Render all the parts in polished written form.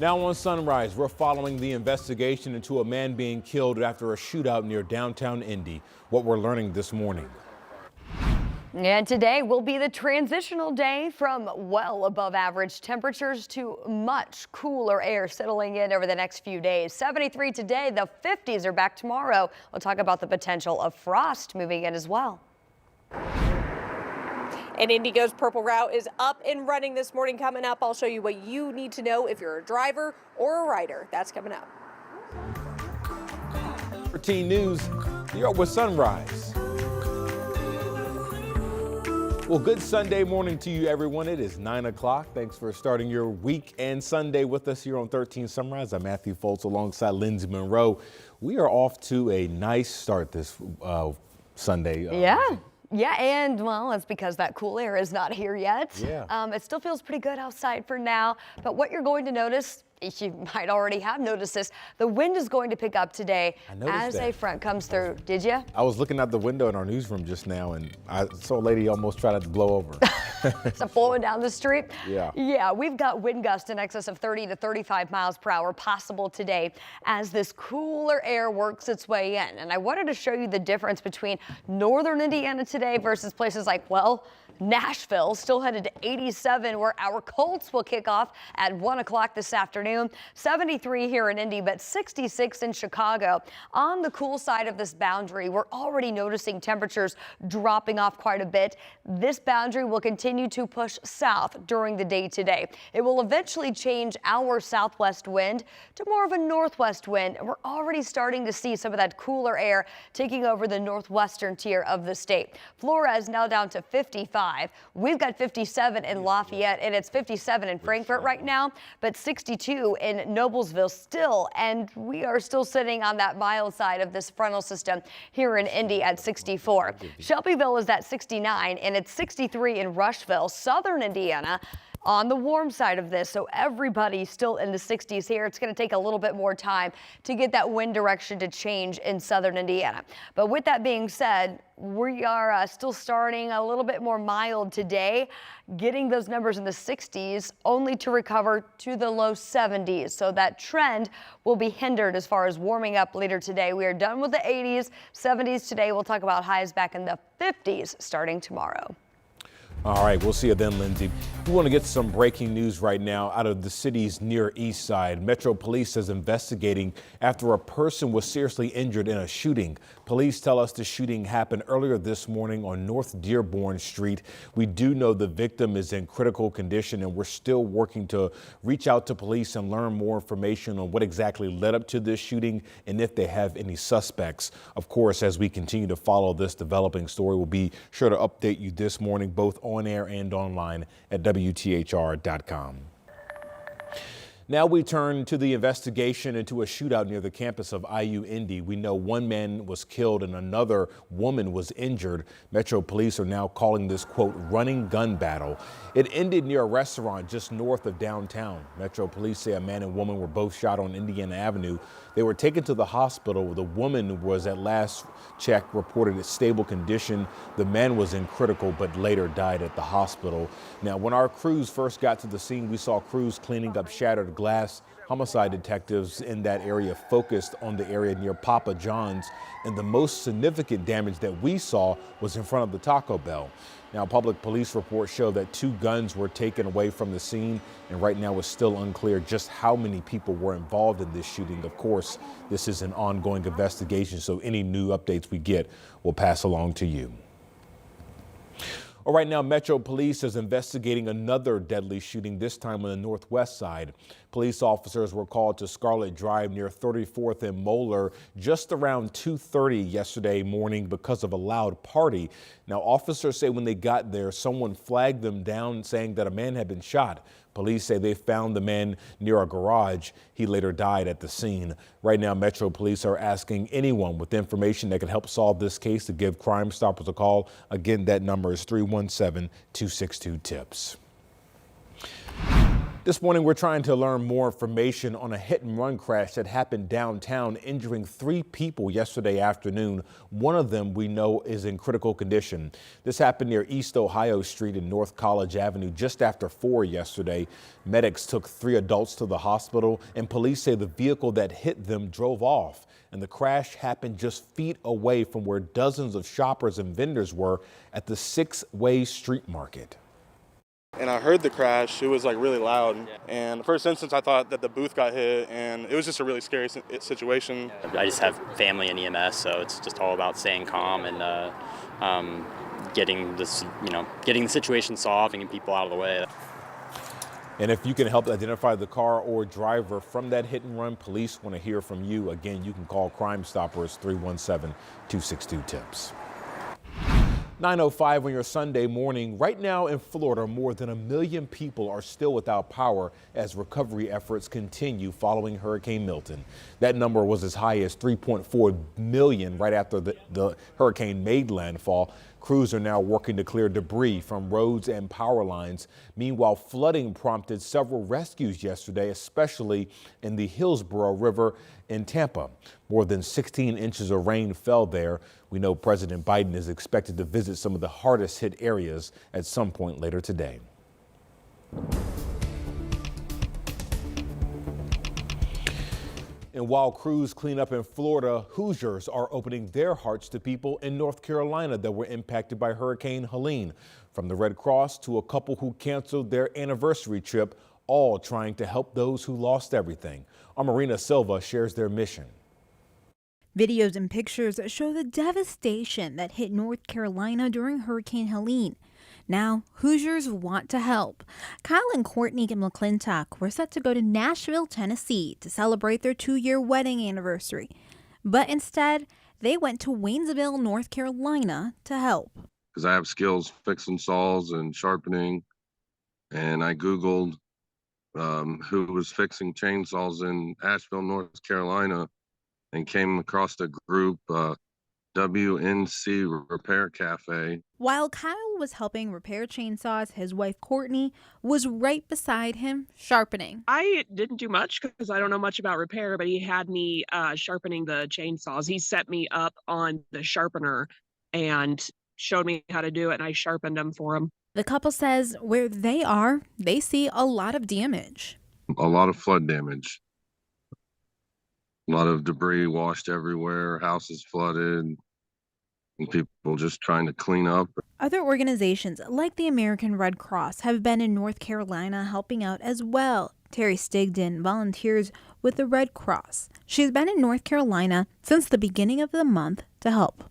Now on Sunrise, we're following the investigation into a man being killed after a shootout near downtown Indy. What we're learning this morning. And today will be the transitional day from well above average temperatures to much cooler air settling in over the next few days. 73 today, the 50s are back tomorrow. We'll talk about the potential of frost moving in as well. And Indigo's Purple Route is up and running this morning. Coming up, I'll show you what you need to know if you're a driver or a rider. That's coming up. For Teen News, you're up with Sunrise. Well, good Sunday morning to you, everyone. It is 9 o'clock. Thanks for starting your week and Sunday with us here on 13 Sunrise. I'm Matthew Foltz alongside Lindsay Monroe. We are off to a nice start this Sunday. Yeah, and well, it's because that cool air is not here yet. Yeah. It still feels pretty good outside for now, but what you're going to notice, you might already have noticed this, the wind is going to pick up today as a front comes through. Did you? I was looking out the window in our newsroom just now, and I saw a lady almost try to blow over. So flowing down the street? Yeah. Yeah, we've got wind gusts in excess of 30 to 35 miles per hour possible today as this cooler air works its way in. And I wanted to show you the difference between northern Indiana today versus places like, well, Nashville, still headed to 87, where our Colts will kick off at 1 o'clock this afternoon. 73 here in Indy, but 66 in Chicago. On the cool side of this boundary, we're already noticing temperatures dropping off quite a bit. This boundary will continue to push south during the day today. It will eventually change our southwest wind to more of a northwest wind. And we're already starting to see some of that cooler air taking over the northwestern tier of the state. Flores now down to 55. We've got 57 in Lafayette, and it's 57 in Frankfort right now, but 62 in Noblesville still, and we are still sitting on that mild side of this frontal system here in Indy at 64. Shelbyville is at 69, and it's 63 in Rushville. Southern Indiana on the warm side of this, so everybody's still in the 60s here. It's going to take a little bit more time to get that wind direction to change in southern Indiana. But with that being said, we are still starting a little bit more mild today, getting those numbers in the 60s only to recover to the low 70s. So that trend will be hindered as far as warming up later today. We are done with the 80s, 70s today. We'll talk about highs back in the 50s starting tomorrow. All right, we'll see you then, Lindsay. We want to get some breaking news right now out of the city's Near East Side. Metro Police is investigating after a person was seriously injured in a shooting. Police tell us the shooting happened earlier this morning on North Dearborn Street. We do know the victim is in critical condition, and we're still working to reach out to police and learn more information on what exactly led up to this shooting and if they have any suspects. Of course, as we continue to follow this developing story, we'll be sure to update you this morning, both on air and online at WTHR.com. Now we turn to the investigation into a shootout near the campus of IU Indy. We know one man was killed and another woman was injured. Metro Police are now calling this, quote, running gun battle. It ended near a restaurant just north of downtown. Metro Police say a man and woman were both shot on Indiana Avenue. They were taken to the hospital. The woman was, at last check, reported in stable condition. The man was in critical but later died at the hospital. Now, when our crews first got to the scene, we saw crews cleaning up shattered glass. Homicide detectives in that area focused on the area near Papa John's, and the most significant damage that we saw was in front of the Taco Bell. Now, public police reports show that 2 guns were taken away from the scene, and right now it's still unclear just how many people were involved in this shooting. Of course, this is an ongoing investigation, so any new updates we get will pass along to you. All right, now Metro Police is investigating another deadly shooting, this time on the northwest side. Police officers were called to Scarlet Drive near 34th and Moeller just around 2:30 yesterday morning because of a loud party. Now, officers say when they got there, someone flagged them down saying that a man had been shot. Police say they found the man near a garage. He later died at the scene. Right now, Metro Police are asking anyone with information that can help solve this case to give Crime Stoppers a call. Again, that number is 317-262-TIPS. This morning, we're trying to learn more information on a hit-and-run crash that happened downtown, injuring 3 people yesterday afternoon. One of them we know is in critical condition. This happened near East Ohio Street and North College Avenue just after 4 yesterday. Medics took 3 adults to the hospital, and police say the vehicle that hit them drove off. And the crash happened just feet away from where dozens of shoppers and vendors were at the 6-way street market. And I heard the crash. It was like really loud. And the first instance, I thought that the booth got hit, and it was just a really scary situation. I just have family in EMS, so it's just all about staying calm and getting this, getting the situation solved and getting people out of the way. And if you can help identify the car or driver from that hit and run, police want to hear from you. Again, you can call Crime Stoppers 317-262-TIPS. 9:05 on your Sunday morning. Right now in Florida, more than 1 million people are still without power as recovery efforts continue following Hurricane Milton. That number was as high as 3.4 million right after the hurricane made landfall. Crews are now working to clear debris from roads and power lines. Meanwhile, flooding prompted several rescues yesterday, especially in the Hillsborough River in Tampa. More than 16 inches of rain fell there. We know President Biden is expected to visit some of the hardest hit areas at some point later today. And while crews clean up in Florida, Hoosiers are opening their hearts to people in North Carolina that were impacted by Hurricane Helen. From the Red Cross to a couple who canceled their anniversary trip, all trying to help those who lost everything. Our Marina Silva shares their mission. Videos and pictures show the devastation that hit North Carolina during Hurricane Helen. Now, Hoosiers want to help. Kyle and Courtney McClintock were set to go to Nashville, Tennessee to celebrate their 2-year wedding anniversary. But instead, they went to Waynesville, North Carolina to help. Because I have skills fixing saws and sharpening, and I Googled who was fixing chainsaws in Asheville, North Carolina, and came across a group, WNC Repair Cafe. While Kyle was helping repair chainsaws, his wife Courtney was right beside him sharpening. I didn't do much because I don't know much about repair, but he had me sharpening the chainsaws. He set me up on the sharpener and showed me how to do it, and I sharpened them for him. The couple says where they are, they see a lot of damage. A lot of flood damage. A lot of debris washed everywhere, houses flooded, and people just trying to clean up. Other organizations like the American Red Cross have been in North Carolina helping out as well. Terry Stigdon volunteers with the Red Cross. She's been in North Carolina since the beginning of the month to help.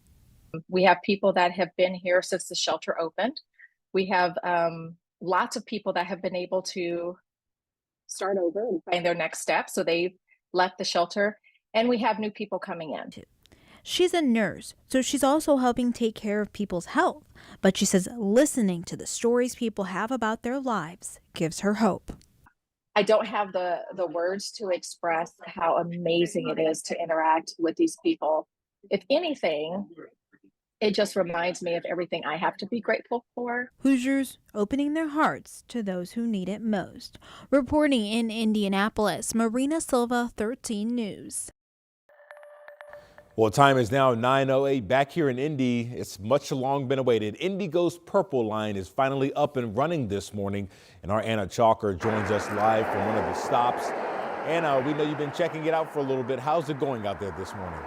We have people that have been here since the shelter opened. We have lots of people that have been able to start over and find their next step. So they've left the shelter, and we have new people coming in. She's a nurse, so she's also helping take care of people's health. But she says listening to the stories people have about their lives gives her hope. I don't have the words to express how amazing it is to interact with these people. If anything, it just reminds me of everything I have to be grateful for. Hoosiers opening their hearts to those who need it most. Reporting in Indianapolis, Marina Silva, 13 News. Well, time is now 9:08 back here in Indy. It's much long been awaited. Indigo's Purple Line is finally up and running this morning, and our Anna Chalker joins us live from one of the stops. Anna, we know you've been checking it out for a little bit. How's it going out there this morning?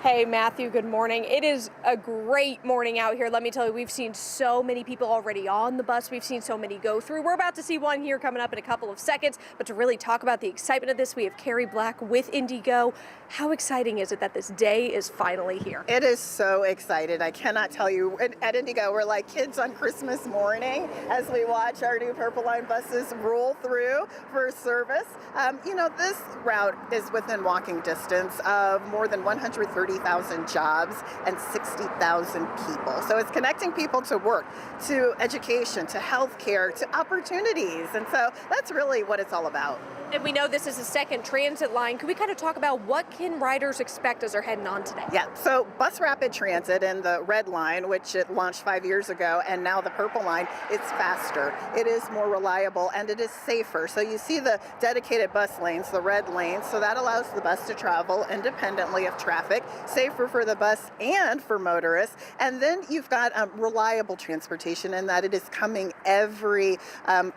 Hey, Matthew, good morning. It is a great morning out here. Let me tell you, we've seen so many people already on the bus. We've seen so many go through. We're about to see one here coming up in a couple of seconds. But to really talk about the excitement of this, we have Carrie Black with Indigo. How exciting is it that this day is finally here? It is so excited. I cannot tell you. At Indigo, we're like kids on Christmas morning as we watch our new Purple Line buses roll through for service. This route is within walking distance of more than 130 30,000 jobs and 60,000 people. So it's connecting people to work, to education, to healthcare, to opportunities. And so that's really what it's all about. And we know this is a second transit line. Can we kind of talk about what can riders expect as they're heading on today? Yeah, so Bus Rapid Transit and the Red Line, which it launched 5 years ago, and now the Purple Line, it's faster, it is more reliable, and it is safer. So you see the dedicated bus lanes, the red lanes, so that allows the bus to travel independently of traffic, safer for the bus and for motorists. And then you've got reliable transportation in that it is coming every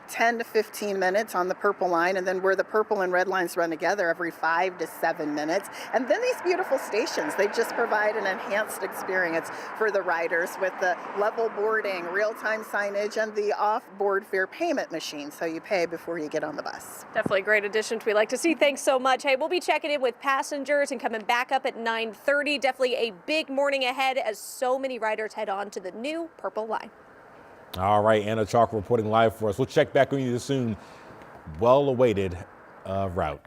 10 to 15 minutes on the Purple Line, and then where the purple and red lines run together every 5 to 7 minutes. And then these beautiful stations, they just provide an enhanced experience for the riders with the level boarding, real-time signage, and the off-board fare payment machine, so you pay before you get on the bus. Definitely great additions we like to see. Thanks so much. Hey, we'll be checking in with passengers and coming back up at 9:30. Definitely a big morning ahead as so many riders head on to the new Purple Line. All right, Anna Chalk reporting live for us. We'll check back on you soon. Well-awaited route.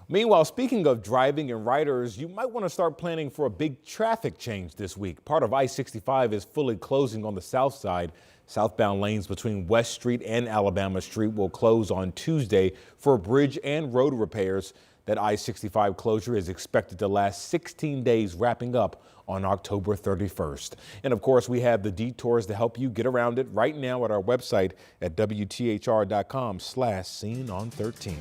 Meanwhile, speaking of driving and riders, you might want to start planning for a big traffic change this week. Part of I-65 is fully closing on the south side. Southbound lanes between West Street and Alabama Street will close on Tuesday for bridge and road repairs. That I-65 closure is expected to last 16 days, wrapping up on October 31st. And of course, we have the detours to help you get around it right now at our website at WTHR.com/SceneOn13.